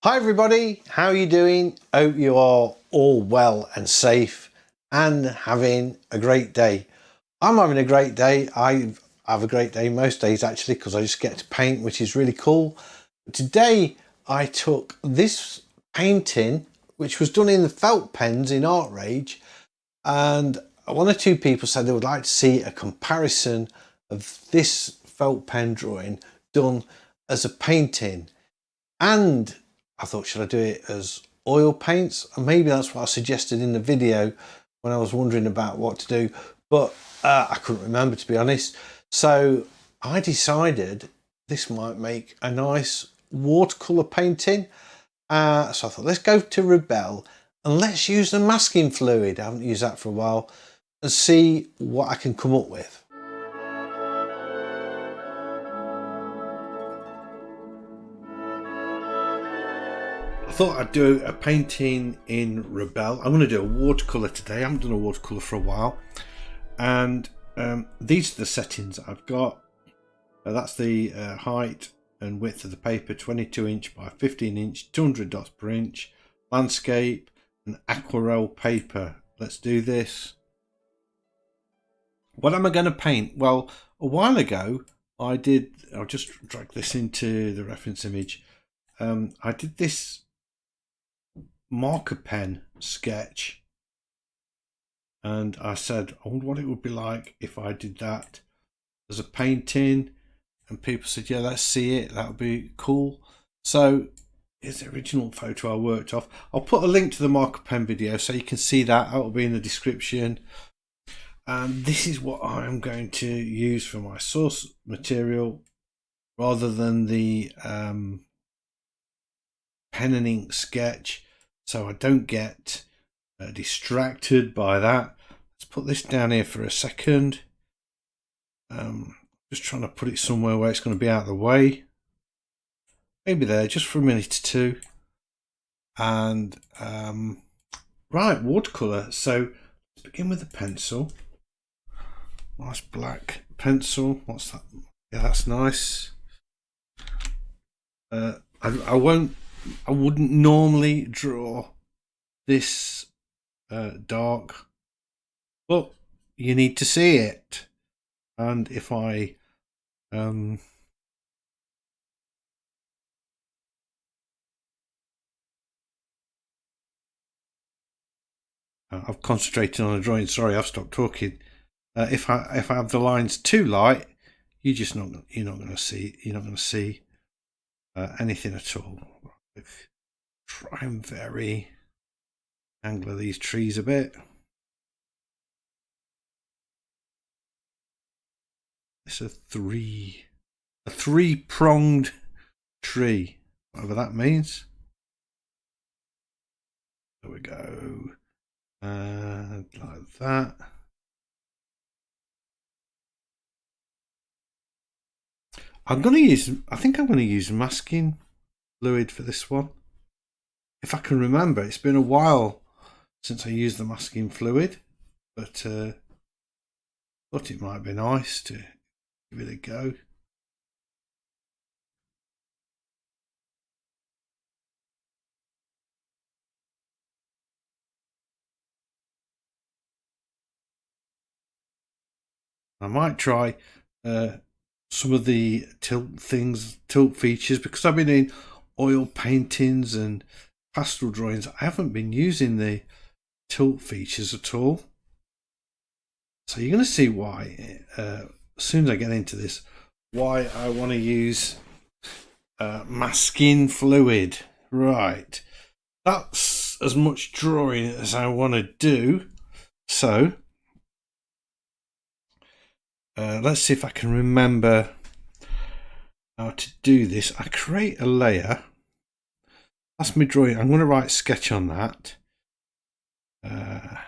Hi everybody, how are you doing? Hope you are all well and safe and having a great day. I'm having a great day. I have a great day most days actually because I just get to paint, which is really cool. Today I took this painting, which was done in the felt pens in Artrage, and one or two people said they would like to see a comparison of this felt pen drawing done as a painting. And I thought, should I do it as oil paints? And maybe that's what I suggested in the video when I was wondering about what to do, but I couldn't remember, to be honest. So I decided this might make a nice watercolour painting. So I thought, let's go to Rebelle and let's use the masking fluid. I haven't used that for a while, and see what I can come up with. I thought I'd do a painting in Rebelle. I'm going to do a watercolour today. I haven't done a watercolour for a while. And these are the settings I've got. That's the height and width of the paper, 22 inch by 15 inch, 200 dots per inch, landscape and aquarelle paper. Let's do this. What am I going to paint? Well, a while ago I'll just drag this into the reference image. I did this marker pen sketch, and I said I wonder what it would be like if I did that as a painting, and people said, yeah, let's see it, that would be cool. So here's the original photo I worked off. I'll put a link to the marker pen video so you can see that. That will be in the description. And this is what I'm going to use for my source material rather than the pen and ink sketch, so I don't get distracted by that. Let's put this down here for a second. Just trying to put it somewhere where it's going to be out of the way. Maybe there, just for a minute or two. And right, watercolour. So let's begin with the pencil. Nice black pencil. What's that? Yeah, that's nice. I wouldn't normally draw this dark, but you need to see it. And if I I've concentrated on the drawing. Sorry, I've stopped talking. If I have the lines too light, you're not going to see anything at all. Try and vary angle of these trees a bit. It's a three-pronged tree, whatever that means. There we go. Like that. I think I'm going to use masking fluid for this one. If I can remember, it's been a while since I used the masking fluid, but thought it might be nice to give it a go. I might try some of the tilt features, because I've been in oil paintings and pastel drawings. I haven't been using the tilt features at all. So you're going to see why, as soon as I get into this, why I want to use masking fluid. Right, that's as much drawing as I want to do. So let's see if I can remember how to do this. I create a layer. That's my drawing. I'm going to write sketch on that. How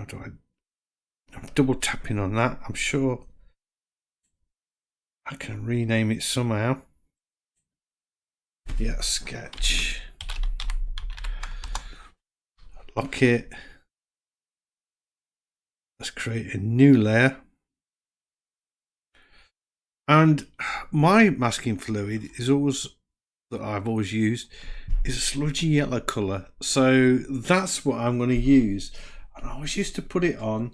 do I'm double tapping on that. I'm sure I can rename it somehow. Yeah, sketch. Lock it. Let's create a new layer. And my masking fluid is always, that I've always used, is a sludgy yellow colour. So that's what I'm going to use. And I always used to put it on.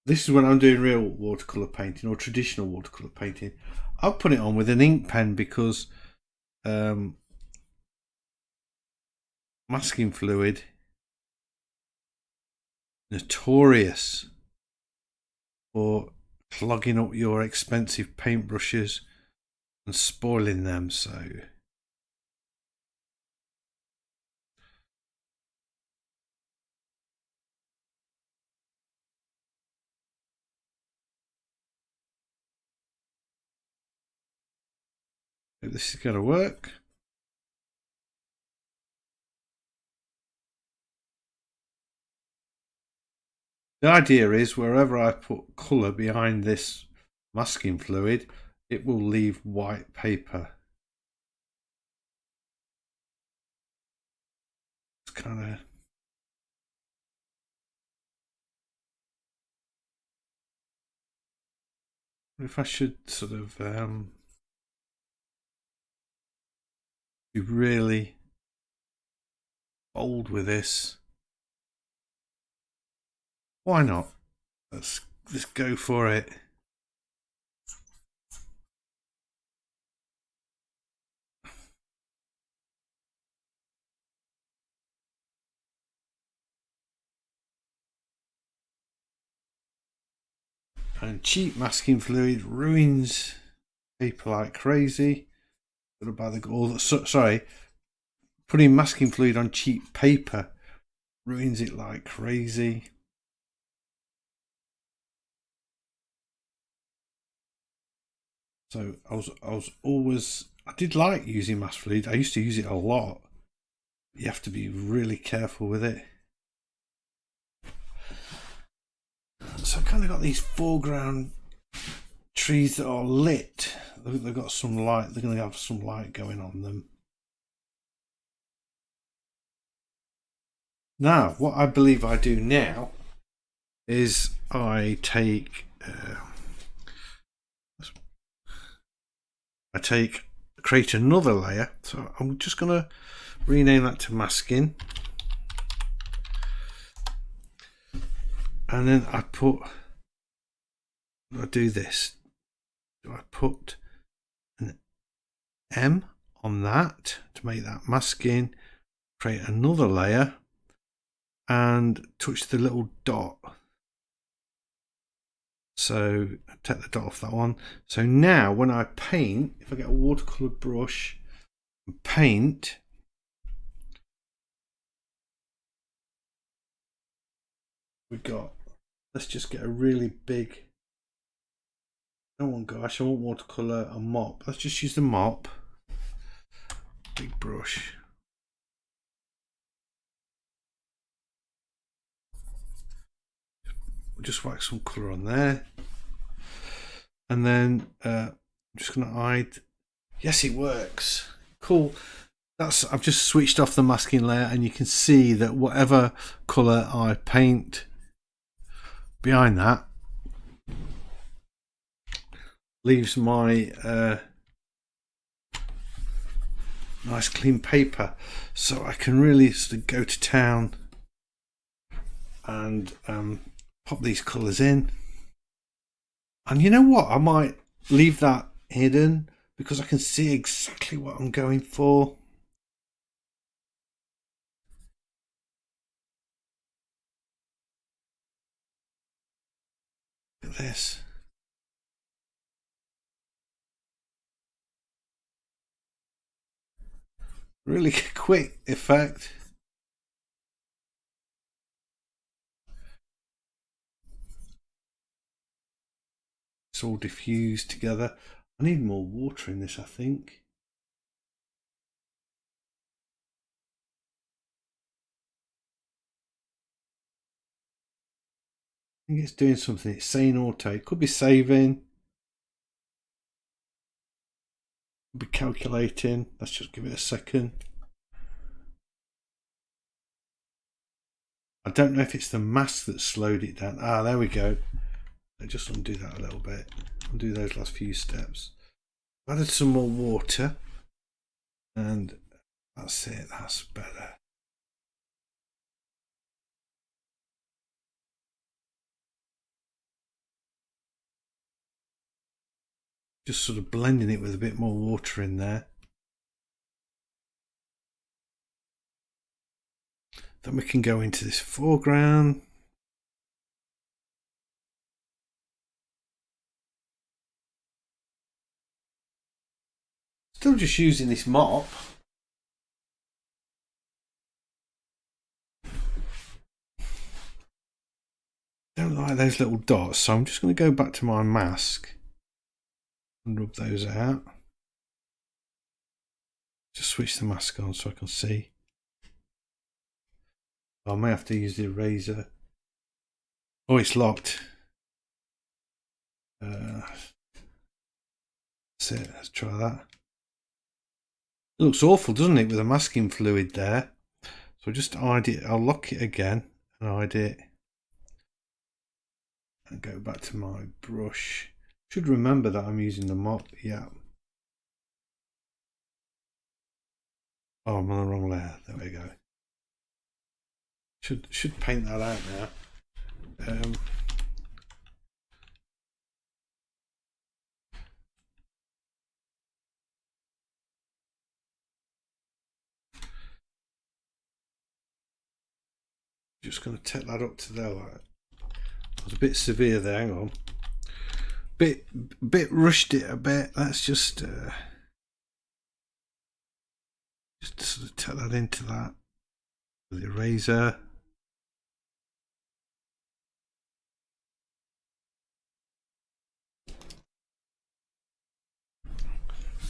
This is when I'm doing real watercolour painting or traditional watercolour painting. I'll put it on with an ink pen because masking fluid, notorious for clogging up your expensive paintbrushes and spoiling them. So hope this is going to work. The idea is wherever I put colour behind this masking fluid, it will leave white paper. It's kind of, if I should sort of be really bold with this. Why not? Let's go for it. And cheap masking fluid ruins paper like crazy. Sorry, putting masking fluid on cheap paper ruins it like crazy. So I did like using mask fluid. I used to use it a lot. You have to be really careful with it. So I've kind of got these foreground trees that are lit. They've got some light. They're going to have some light going on them. Now, what I believe I do now is I create another layer. So I'm just going to rename that to masking. And then I do this. I put an M on that to make that masking, create another layer and touch the little dot. So I take the dot off that one. So now when I paint, if I get a watercolor brush and paint, let's just get a really big, I want watercolor, a mop. Let's just use the mop, big brush. We'll just whack some colour on there. And then I'm just going to hide. Yes, it works. Cool. I've just switched off the masking layer and you can see that whatever colour I paint behind that leaves my nice clean paper. So I can really sort of go to town and pop these colours in. And you know what? I might leave that hidden because I can see exactly what I'm going for. Look at this. Really quick effect. It's all diffused together. I need more water in this, I think. I think it's doing something. It's saying auto. It could be saving. Could be calculating. Let's just give it a second. I don't know if it's the mask that slowed it down. Ah, there we go. I just undo that a little bit. Undo those last few steps. Added some more water, and that's it. That's better. Just sort of blending it with a bit more water in there. Then we can go into this foreground. Still just using this mop. Don't like those little dots, so I'm just going to go back to my mask and rub those out. Just switch the mask on so I can see. I may have to use the eraser. Oh, it's locked. That's it. Let's try that. It looks awful, doesn't it, with the masking fluid there? So just hide it. I'll lock it again and hide it. And go back to my brush. Should remember that I'm using the mop. Yeah. Oh, I'm on the wrong layer. There we go. Should paint that out now. Just going to take that up to there. Like, I was a bit severe there. Hang on. Bit rushed it a bit. Let's just sort of take that into that with the eraser.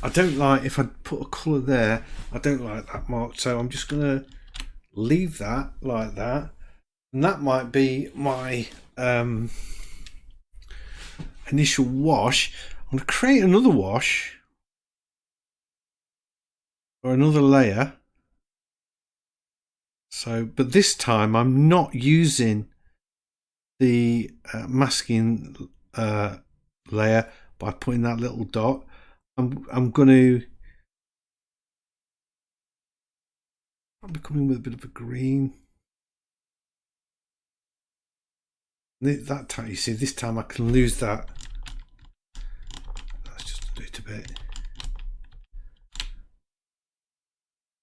I don't like, if I put a colour there, I don't like that mark, so I'm just going to leave that like that, and that might be my initial wash. I'm going to create another wash or another layer. So, but this time I'm not using the masking layer by putting that little dot. I'm going to probably come in with a bit of a green. That time, you see, this time I can lose that. Let's just do it a bit.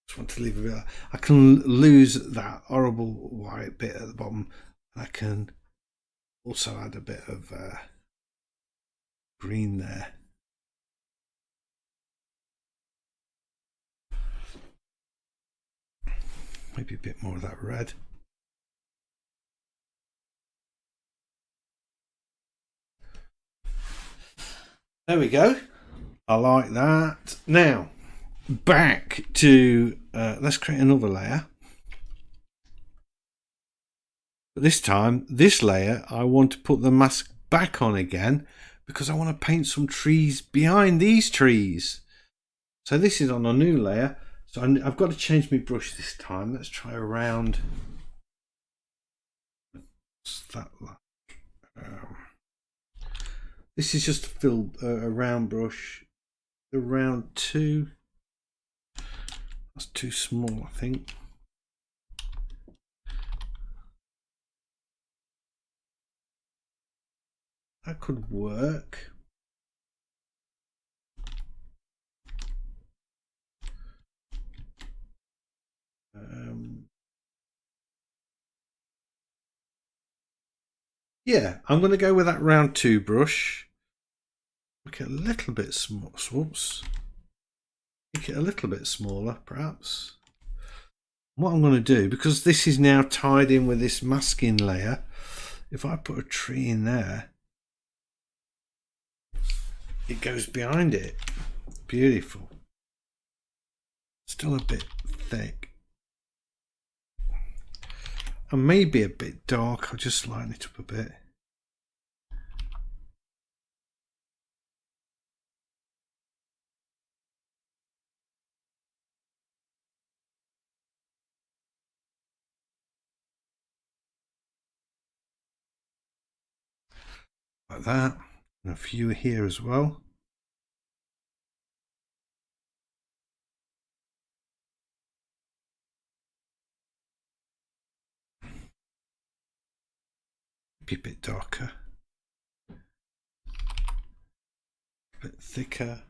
Just want to leave a bit. I can lose that horrible white bit at the bottom. I can also add a bit of green there. Maybe a bit more of that red. There we go. I like that. Now, back to, let's create another layer. But this time, this layer, I want to put the mask back on again because I want to paint some trees behind these trees. So this is on a new layer. So I've got to change my brush this time. Let's try a round. What's that like? This is just to fill a round brush. The round 2. That's too small, I think. That could work. Yeah, I'm going to go with that round 2 brush. Make it a little bit small. Whoops. Make it a little bit smaller, perhaps. What I'm going to do, because this is now tied in with this masking layer, if I put a tree in there, it goes behind it. Beautiful. Still a bit thick. And maybe a bit dark. I'll just lighten it up a bit. like that, and a few here as well. Be a bit darker, a bit thicker.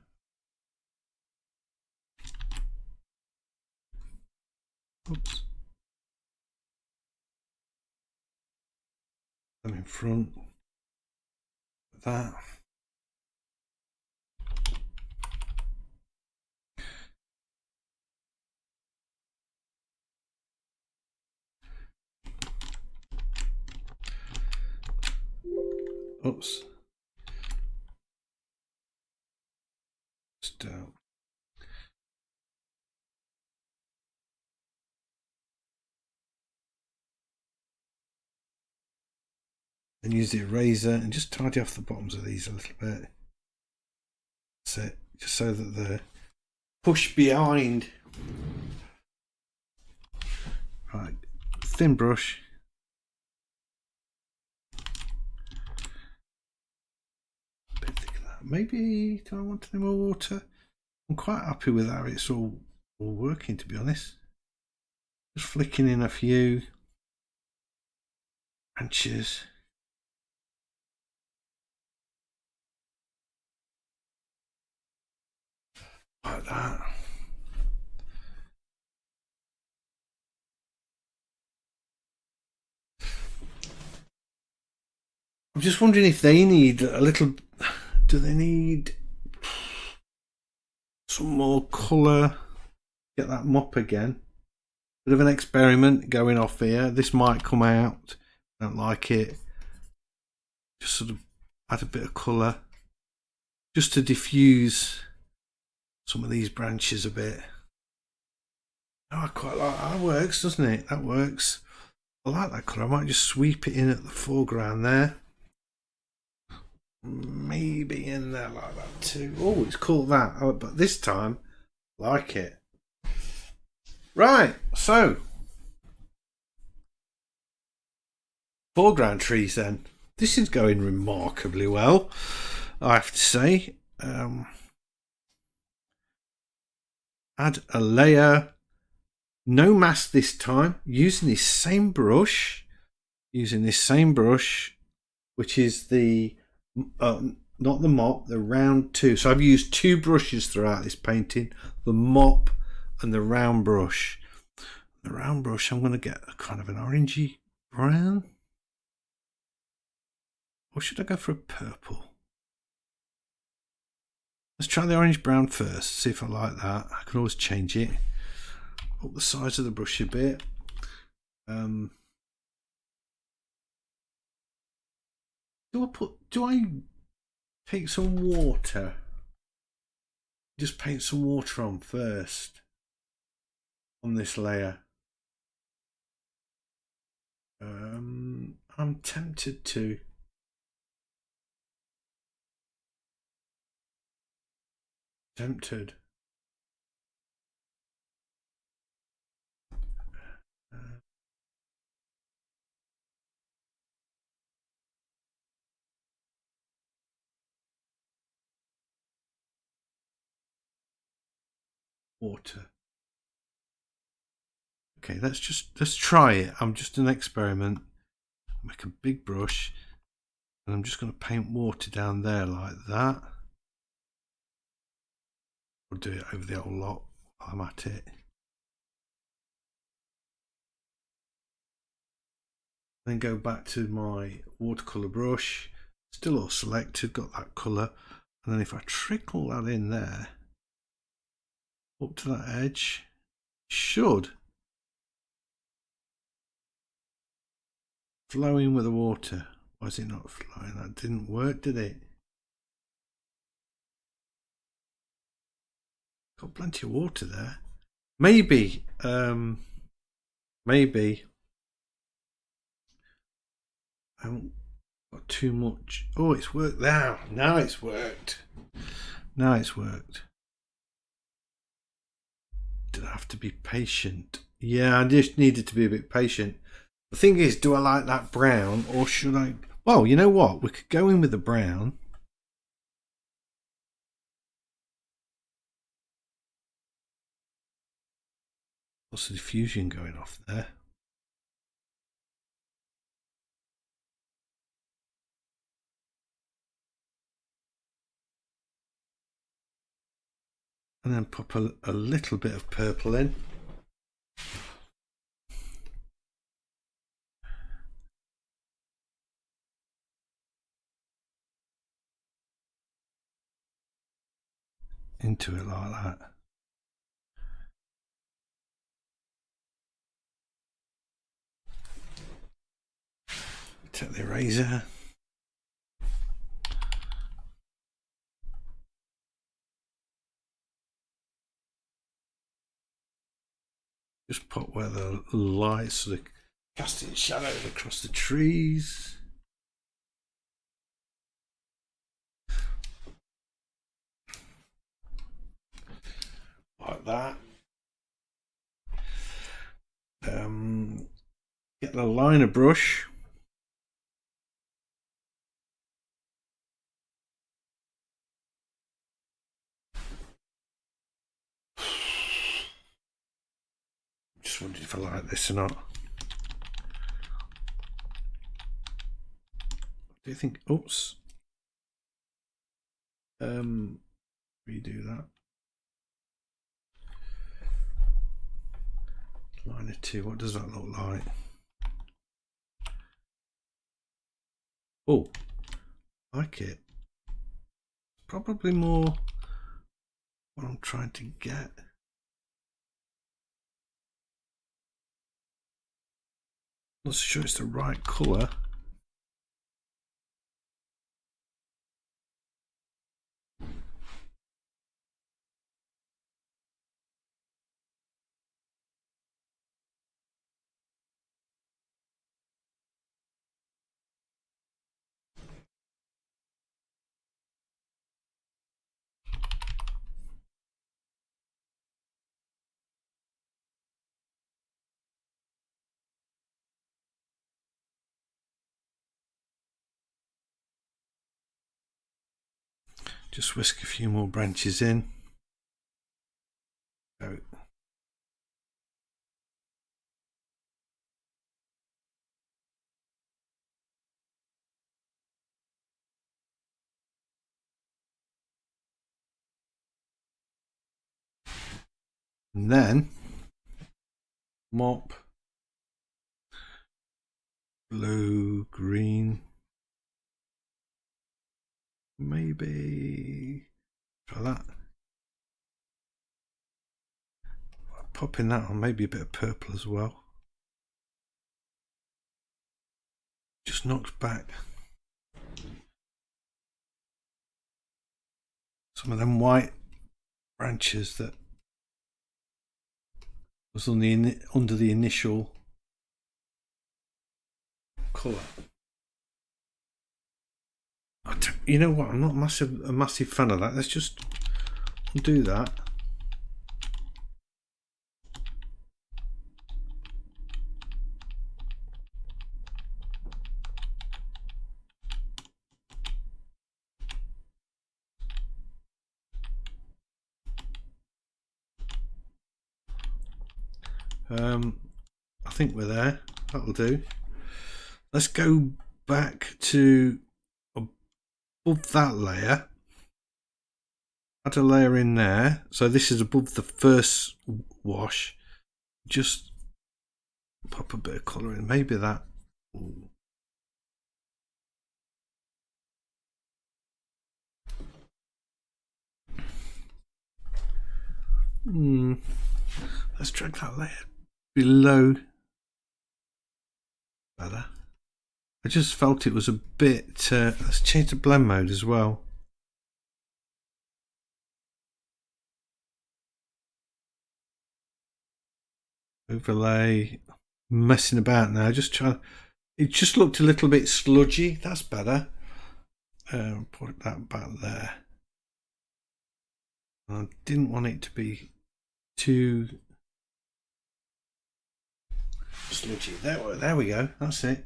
Oops. Them in front. That. Oops. Just and use the eraser and just tidy off the bottoms of these a little bit. That's it. Just so that they're pushed behind. Right, thin brush. A bit thicker than that. Maybe do I want any more water? I'm quite happy with how it's all working, to be honest. Just flicking in a few branches. Like that. I'm just wondering if they need a little, do they need some more colour? Get that mop again. Bit of an experiment going off here. This might come out. Don't like it. Just sort of add a bit of colour. Just to diffuse some of these branches a bit. Oh, I quite like that. That works, doesn't it? That works. I like that colour. I might just sweep it in at the foreground there. Maybe in there like that too. Oh, it's called that. Oh, but this time, I like it. Right, so foreground trees then. This is going remarkably well, I have to say. Add a layer. No mask this time. Using this same brush. Which is the not the mop, the round two. So I've used two brushes throughout this painting, the mop and the round brush. The round brush, I'm going to get a kind of an orangey brown. Or should I go for a purple? Let's try the orange brown first, see if I like that. I can always change it. Up the size of the brush a bit. Do I take some water? Just paint some water on first on this layer. I'm tempted to. Water. Okay, let's try it. I'm just an experiment. Make a big brush and I'm just going to paint water down there like that. I'll do it over the whole lot while I'm at it. Then go back to my watercolour brush, still all selected, got that colour, and then if I trickle that in there up to that edge, should flow in with the water. Why is it not flowing? That didn't work, did it? Got plenty of water there. Maybe I haven't got too much. Oh, it's worked now. Now it's worked. Did I have to be patient? Yeah, I just needed to be a bit patient. The thing is, do I like that brown or should I Well, you know what? We could go in with the brown. Lots of diffusion going off there. And then pop a little bit of purple in. Into it like that. Take the eraser. Just put where the lights sort of casting shadows across the trees. Like that. Get the liner brush. Just wondered if I like this or not. Do you think? Oops. Redo that. Liner 2. What does that look like? Oh, like it. Probably more what I'm trying to get. Not sure it's the right colour. Just whisk a few more branches in. Go. And then mop, blue, green, maybe try that. Popping that on, maybe a bit of purple as well. Just knocks back some of them white branches that was on the under the initial colour. You know what? I'm not a massive fan of that. Let's just do that. I think we're there. That'll do. Let's go back to above that layer. Add a layer in there. So this is above the first wash. Just pop a bit of colour in. Maybe that. Let's drag that layer below. Better. I just felt it was a bit. Let's change the blend mode as well. Overlay. Messing about now. Just trying. It just looked a little bit sludgy. That's better. Put that back there. I didn't want it to be too sludgy. There we go. That's it.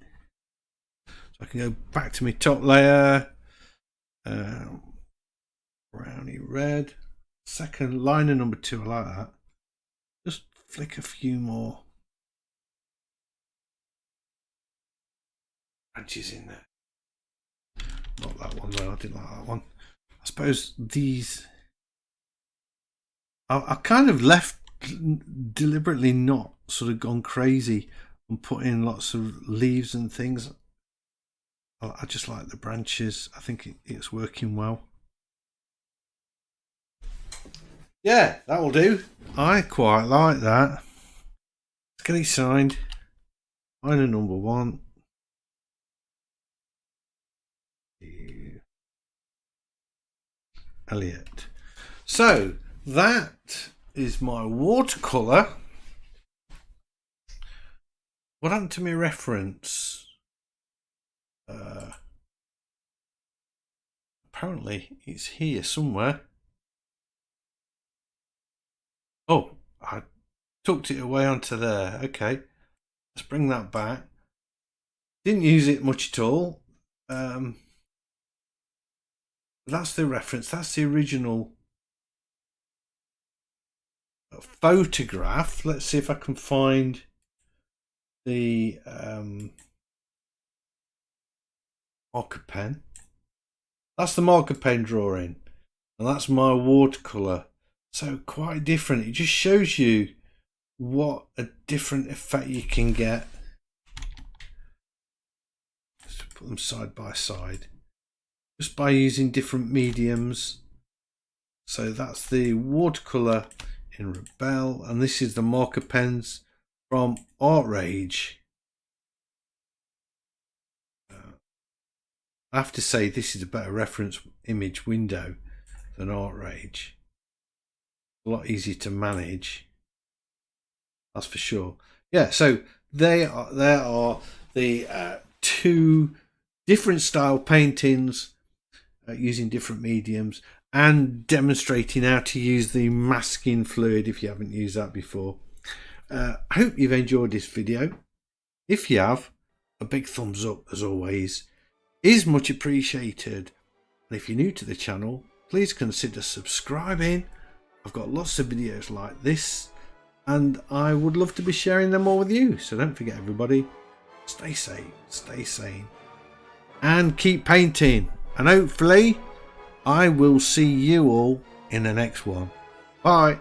So I can go back to my top layer. Browny red. Second liner number 2, I like that. Just flick a few more branches in there. Not that one though, I didn't like that one. I suppose these, I kind of left deliberately not sort of gone crazy and put in lots of leaves and things. I just like the branches. I think it's working well. Yeah, that will do. I quite like that. Let's get it signed. Liner number 1. Elliot. So that is my watercolour. What happened to my reference? Apparently it's here somewhere. Oh, I tucked it away onto there. Okay, let's bring that back. Didn't use it much at all. That's the reference. That's the original photograph. Let's see if I can find the marker pen. That's the marker pen drawing, and that's my watercolor. So quite different. It just shows you what a different effect you can get. Just put them side by side, just by using different mediums. So that's the watercolor in Rebelle, and this is the marker pens from Artrage. I have to say this is a better reference image window than Artrage. A lot easier to manage, that's for sure. Yeah, so there are the 2 different style paintings using different mediums, and demonstrating how to use the masking fluid if you haven't used that before. I hope you've enjoyed this video. If you have, a big thumbs up as always is much appreciated, and if you're new to the channel, please consider subscribing. I've got lots of videos like this, and I would love to be sharing them all with you. So don't forget, everybody, stay safe, stay sane, and keep painting. And hopefully I will see you all in the next one. Bye.